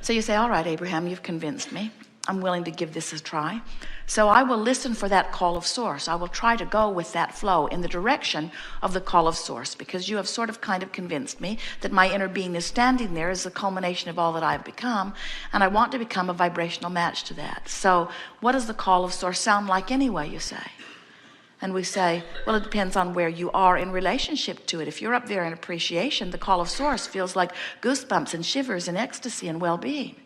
So you say, all right, Abraham, you've convinced me. I'm willing to give this a try. So I will listen for that call of source. I will try to go with that flow in the direction of the call of source, because you have sort of kind of convinced me that my inner being is standing there as the culmination of all that I've become, and I want to become a vibrational match to that. So what does the call of source sound like anyway, you say? And we say, well, it depends on where you are in relationship to it. If you're up there in appreciation, the call of source feels like goosebumps and shivers and ecstasy and well-being.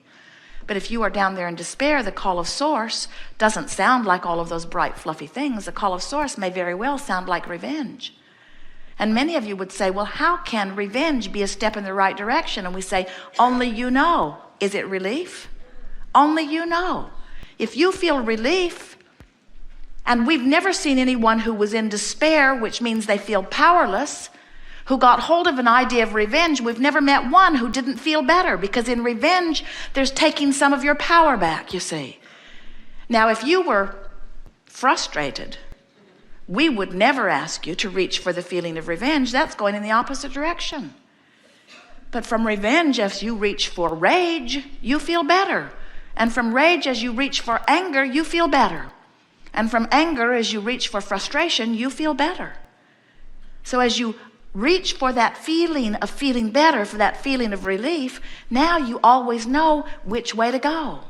But if you are down there in despair, the call of source doesn't sound like all of those bright, fluffy things. The call of source may very well sound like revenge. And many of you would say, well, how can revenge be a step in the right direction? And we say, only you know. Is it relief? Only you know. If you feel relief, and we've never seen anyone who was in despair, which means they feel powerless, who got hold of an idea of revenge. We've never met one who didn't feel better, because in revenge, there's taking some of your power back, you see. Now, if you were frustrated, we would never ask you to reach for the feeling of revenge. That's going in the opposite direction. But from revenge, as you reach for rage, you feel better. And from rage, as you reach for anger, you feel better. And from anger, as you reach for frustration, you feel better. So as you reach for that feeling of feeling better, for that feeling of relief, now you always know which way to go.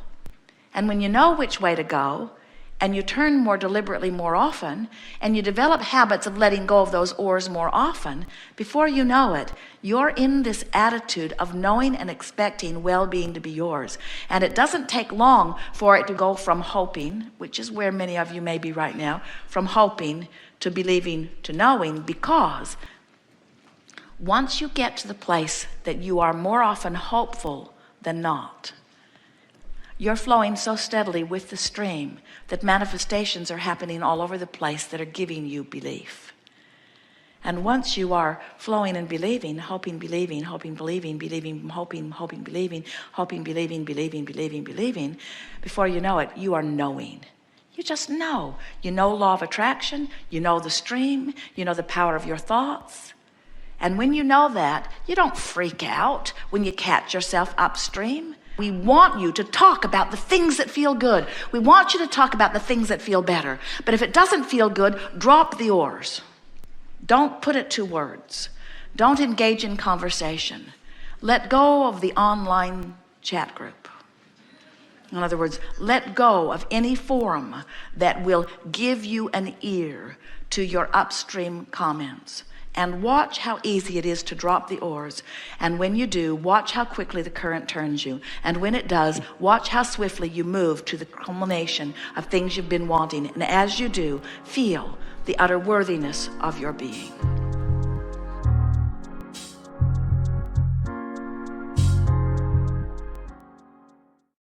And when you know which way to go, and you turn more deliberately more often, and you develop habits of letting go of those oars more often, before you know it, you're in this attitude of knowing and expecting well-being to be yours. And it doesn't take long for it to go from hoping, which is where many of you may be right now, from hoping to believing to knowing, because once you get to the place that you are more often hopeful than not, you're flowing so steadily with the stream that manifestations are happening all over the place that are giving you belief. And once you are flowing and believing, hoping, believing, hoping, believing, believing, hoping, hoping, believing, hoping, believing, believing, believing, believing, before you know it, you are knowing. You just know. You know law of attraction, you know the stream, you know the power of your thoughts. And when you know that, you don't freak out when you catch yourself upstream. We want you to talk about the things that feel good. We want you to talk about the things that feel better. But if it doesn't feel good, drop the oars. Don't put it to words. Don't engage in conversation. Let go of the online chat group. In other words, let go of any forum that will give you an ear to your upstream comments. And watch how easy it is to drop the oars. And when you do, watch how quickly the current turns you. And when it does, watch how swiftly you move to the culmination of things you've been wanting. And as you do, feel the utter worthiness of your being.